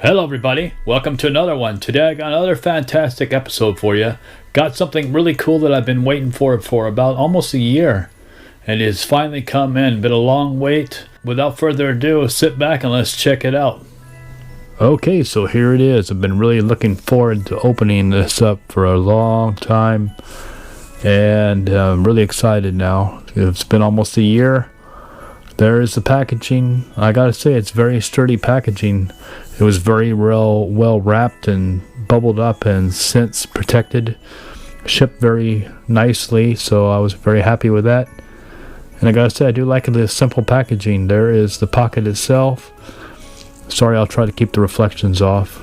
Hello everybody, welcome to another one. Today I got another fantastic episode for you. Got something really cool that I've been waiting for about almost a year. And it's finally come in, been a long wait. Without further ado, sit back and let's check it out. Okay, so here it is. I've been really looking forward to opening this up for a long time. And I'm really excited now. It's been almost a year. There is the packaging. I gotta say, it's very sturdy packaging. It was very well wrapped and bubbled up and since protected. Shipped very nicely, so I was very happy with that. And I gotta say, I do like the simple packaging. There is the pocket itself. Sorry, I'll try to keep the reflections off.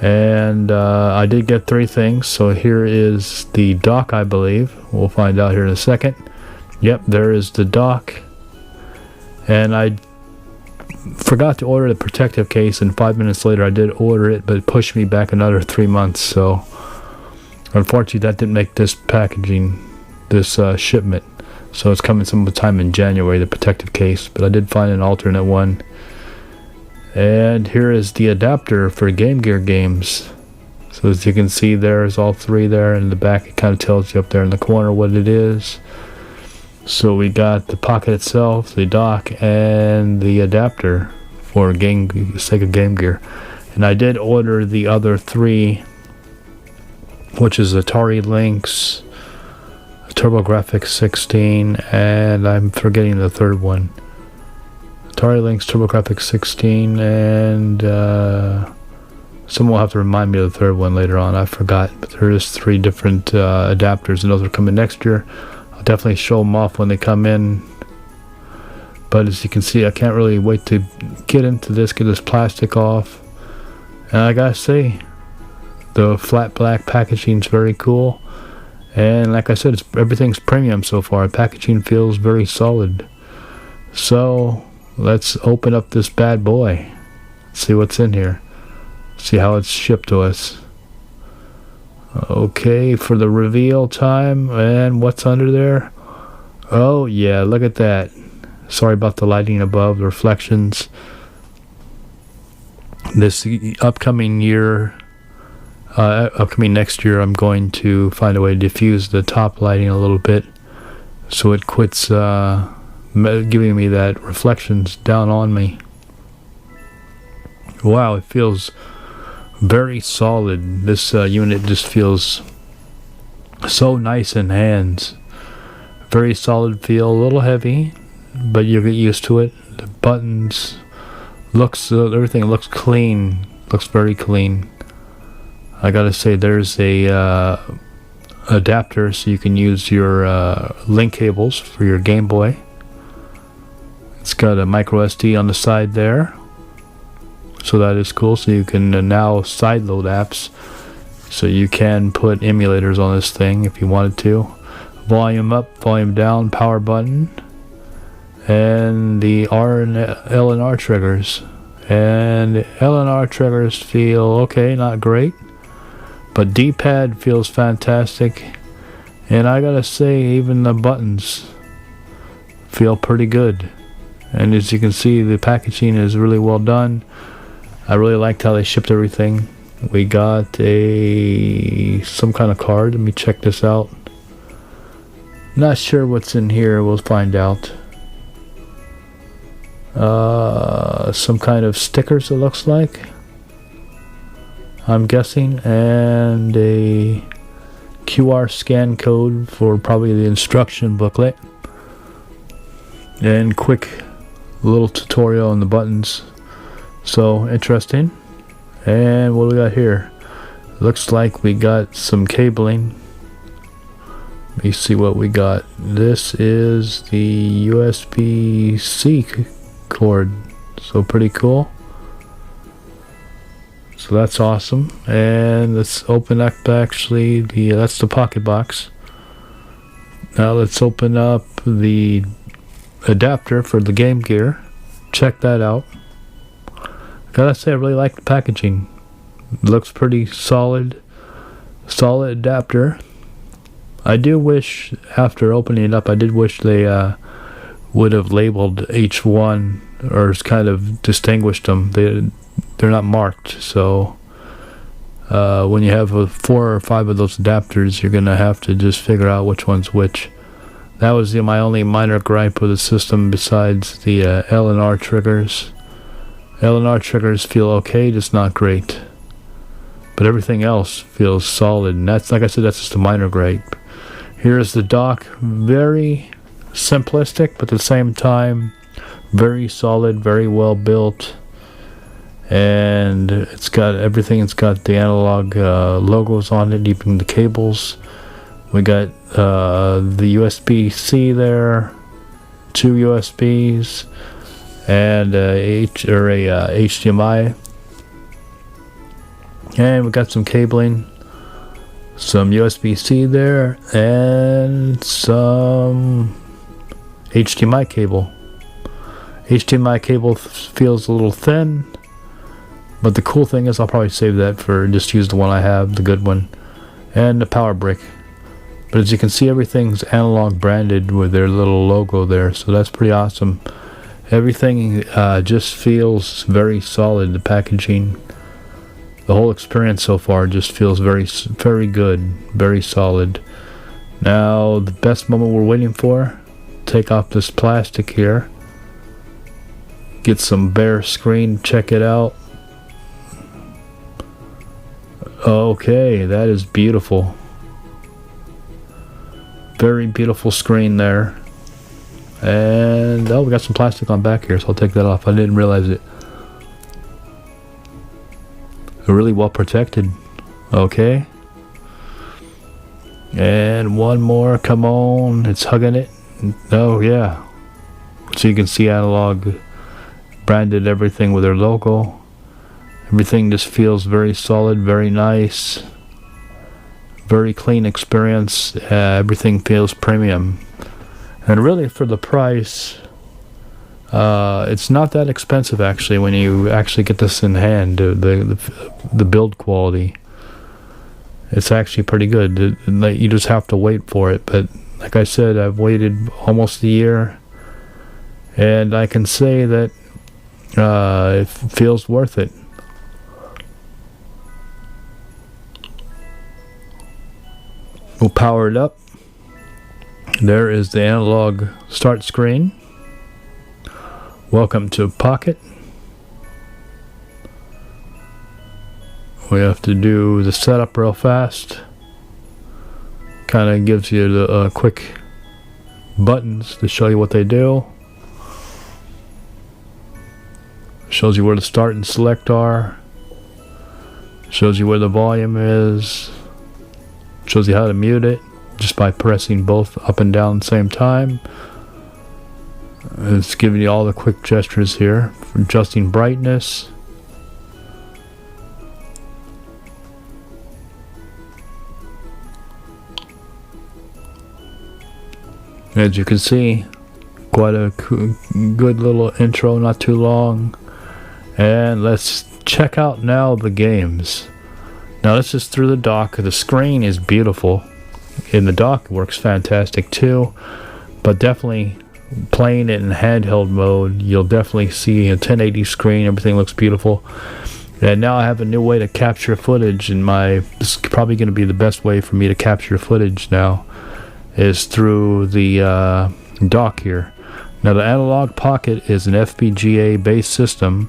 And I did get three things. So here is the dock, I believe. We'll find out here in a second. Yep, there is the dock. And I forgot to order the protective case, and 5 minutes later I did order it, but it pushed me back another 3 months. So unfortunately that didn't make this packaging, this shipment. So it's coming sometime in January, the protective case, but I did find an alternate one. And here is the adapter for Game Gear games. So as you can see, there's all three there. In the back it kind of tells you up there in the corner what it is. So we got the pocket itself, the dock, and the adapter for Sega Game Gear. And I did order the other three, which is Atari Lynx, TurboGrafx 16, and I'm forgetting the third one. Atari Lynx, TurboGrafx 16, and someone will have to remind me of the third one later on. I forgot, but there is three different adapters, and those are coming next year. Definitely show them off when they come in, but as you can see, I can't really wait to get into this, get this plastic off. And I gotta say, the flat black packaging is very cool, and like I said, everything's premium so far. Packaging feels very solid. So let's open up this bad boy, see what's in here, see how it's shipped to us. Okay, for the reveal time, and what's under there? Oh yeah, look at that. Sorry about the lighting above, the reflections. This upcoming next year, I'm going to find a way to diffuse the top lighting a little bit, so it quits giving me that reflections down on me. Wow, it feels very solid. This unit just feels so nice in hands. Very solid feel, a little heavy, but you get used to it. The buttons, everything looks clean, looks very clean. I gotta say, there's a adapter so you can use your link cables for your Game Boy. It's got a micro SD on the side there. So that is cool. So you can now sideload apps. So you can put emulators on this thing if you wanted to. Volume up, volume down, power button. And the R and L and R triggers. And L and R triggers feel okay, not great. But D-pad feels fantastic. And I gotta say, even the buttons feel pretty good. And as you can see, the packaging is really well done. I really liked how they shipped everything. We got some kind of card. Let me check this out. Not sure what's in here. We'll find out. Some kind of stickers, it looks like, I'm guessing, and a QR scan code for probably the instruction booklet, and quick little tutorial on the buttons. So interesting. And what do we got here? Looks like we got some cabling. Let me see what we got. This is the USB-C cord. So pretty cool. So that's awesome. And let's open up actually that's the pocket box. Now let's open up the adapter for the Game Gear. Check that out. Gotta say, I really like the packaging. It looks pretty solid adapter. I do wish, after opening it up, I did wish they would have labeled each one, or kind of distinguished them. they're not marked. So when you have 4 or 5 of those adapters, you're gonna have to just figure out which one's which. That was my only minor gripe with the system, besides the L and R triggers. L and R triggers feel okay, just not great. But everything else feels solid, and that's, like I said, that's just a minor gripe. Here's the dock, very simplistic, but at the same time, very solid, very well built. And it's got everything. It's got the analog logos on it, even the cables. We got the USB-C there, 2 USBs, and a HDMI. And we got some cabling, some USB-C there, and some HDMI cable. HDMI cable feels a little thin, but the cool thing is I'll probably save that for just use the one I have, the good one, and the power brick. But as you can see, everything's analog branded with their little logo there, so that's pretty awesome. Everything just feels very solid. The packaging, the whole experience so far just feels very, very good, very solid. Now, the best moment we're waiting for, take off this plastic here, get some bare screen, check it out. Okay, that is beautiful. Very beautiful screen there. And oh, we got some plastic on back here, so I'll take that off. I didn't realize it. Really well protected. Okay. And one more, come on, it's hugging it. Oh yeah. So you can see Analog branded everything with their logo. Everything just feels very solid, very nice. Very clean experience. Everything feels premium. And really, for the price, it's not that expensive actually when you actually get this in hand. The build quality, it's actually pretty good. You just have to wait for it. But like I said, I've waited almost a year, and I can say that it feels worth it. We'll power it up. There is the analog start screen. Welcome to Pocket. We have to do the setup real fast. Kind of gives you the quick buttons to show you what they do. Shows you where the start and select are. Shows you where the volume is. Shows you how to mute it just by pressing both up and down at the same time. It's giving you all the quick gestures here for adjusting brightness. As you can see, quite a good little intro, not too long. And let's check out now the games. Now this is through the dock. The screen is beautiful. In the dock, it works fantastic too. But definitely playing it in handheld mode, you'll definitely see a 1080 screen. Everything looks beautiful. And now I have a new way to capture footage. This is probably going to be the best way for me to capture footage now, is through the dock here. Now the Analogue Pocket is an FPGA based system,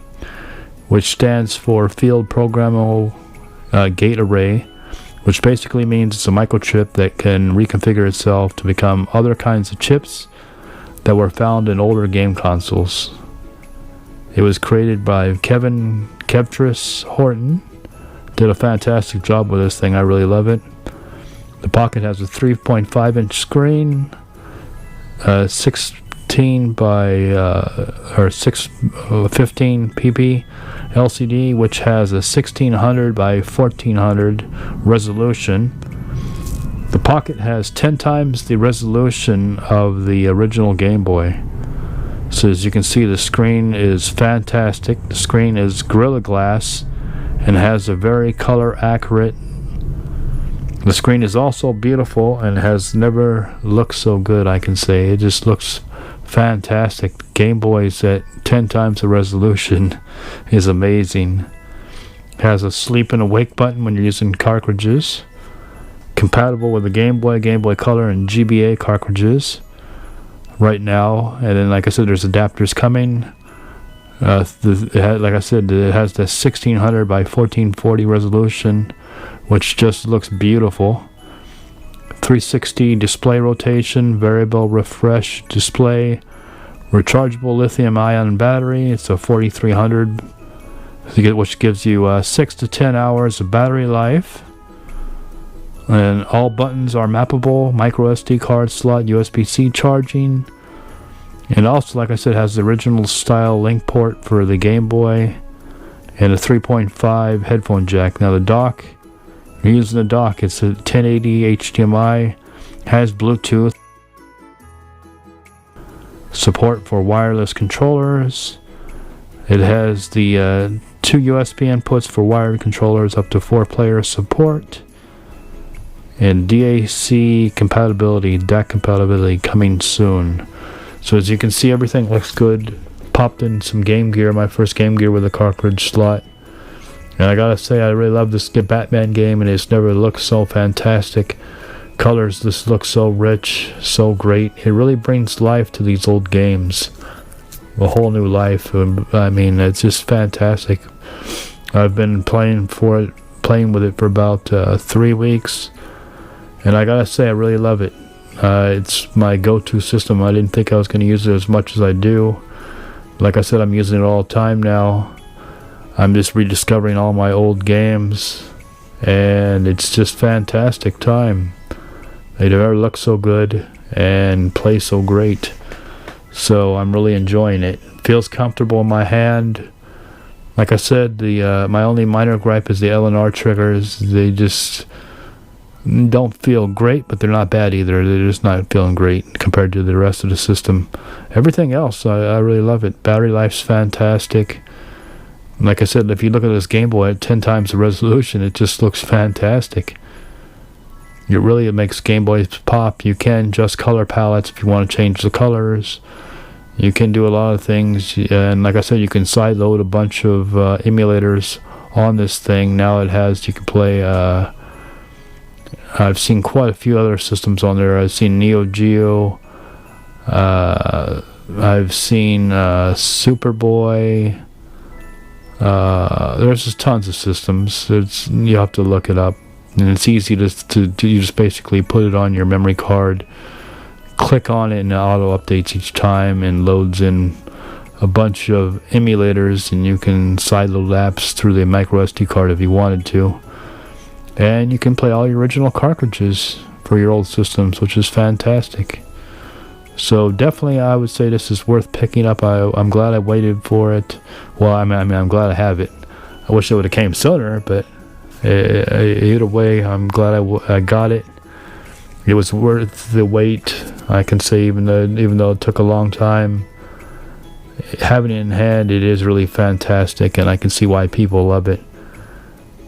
which stands for Field Programmable Gate Array, which basically means it's a microchip that can reconfigure itself to become other kinds of chips that were found in older game consoles. It was created by Kevin Kevtris Horton. Did a fantastic job with this thing. I really love it. The Pocket has a 3.5-inch screen, 16 by 15 pp LCD, which has a 1600 by 1400 resolution. The Pocket has 10 times the resolution of the original Game Boy. So as you can see, the screen is fantastic. The screen is Gorilla Glass and has a very color accurate. The screen is also beautiful and has never looked so good, I can say. It just looks fantastic. Game Boy's at 10 times the resolution is amazing. Has a sleep and awake button when you're using cartridges. Compatible with the Game Boy, Game Boy Color, and GBA cartridges right now. And then, like I said, there's adapters coming. Like I said, it has the 1600 by 1440 resolution, which just looks beautiful. 360 display rotation, variable refresh display, rechargeable lithium-ion battery. It's a 4300, which gives you 6 to 10 hours of battery life. And all buttons are mappable, micro SD card slot, USB-C charging. And also, like I said, has the original style link port for the Game Boy and a 3.5 headphone jack. Now the dock, you're using the dock, it's a 1080 HDMI, has Bluetooth, support for wireless controllers. It has the 2 USB inputs for wired controllers, up to 4-player support. And DAC compatibility, DAC compatibility coming soon. So as you can see, everything looks good. Popped in some Game Gear, my first Game Gear with a cartridge slot. And I gotta say, I really love this Batman game, and it's never looked so fantastic. Colors just look so rich, so great. It really brings life to these old games. A whole new life. I mean, it's just fantastic. I've been playing with it for about 3 weeks. And I gotta say, I really love it. It's my go-to system. I didn't think I was going to use it as much as I do. Like I said, I'm using it all the time now. I'm just rediscovering all my old games, and it's just fantastic time. They never look so good and play so great. So I'm really enjoying it. Feels comfortable in my hand. Like I said, my only minor gripe is the L&R triggers. They just don't feel great, but they're not bad either. They're just not feeling great compared to the rest of the system. Everything else, I really love it. Battery life's fantastic. Like I said, if you look at this Game Boy at 10 times the resolution, it just looks fantastic. It makes Game Boys pop. You can adjust color palettes if you want to change the colors. You can do a lot of things, and like I said, you can sideload a bunch of emulators on this thing. Now you can play. I've seen quite a few other systems on there. I've seen Neo Geo. I've seen Superboy. There's just tons of systems. You have to look it up, and it's easy to you just basically put it on your memory card, click on it, and it auto updates each time and loads in a bunch of emulators, and you can sideload apps through the micro SD card if you wanted to. And you can play all your original cartridges for your old systems, which is fantastic. So definitely, I would say this is worth picking up. I'm glad I waited for it. Well, I mean, I'm glad I have it. I wish it would have came sooner, but either way, I'm glad I got it. It was worth the wait. I can say, even though it took a long time, having it in hand, it is really fantastic, and I can see why people love it.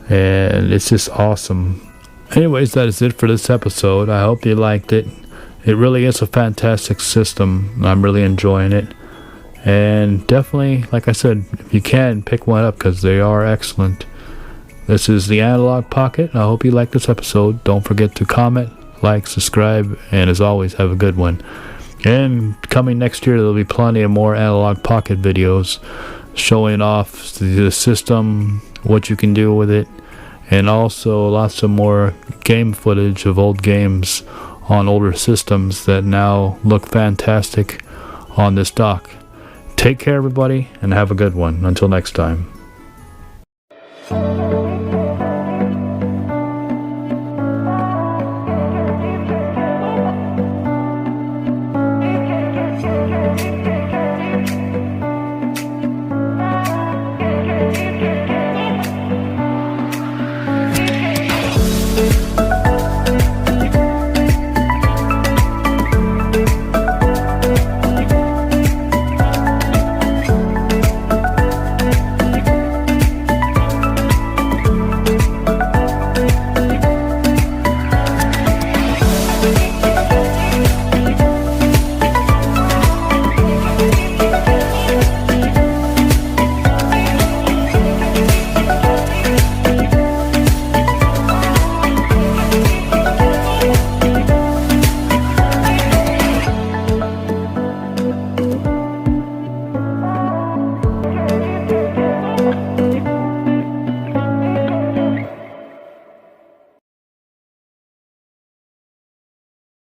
And it's just awesome. Anyways, that is it for this episode. I hope you liked it. It really is a fantastic system. I'm really enjoying it. And definitely, like I said, if you can, pick one up because they are excellent. This is the Analogue Pocket. I hope you liked this episode. Don't forget to comment, like, subscribe, and as always, have a good one. And coming next year, there'll be plenty of more Analogue Pocket videos showing off the system, what you can do with it, and also lots of more game footage of old games on older systems that now look fantastic on this dock. Take care, everybody, and have a good one. Until next time.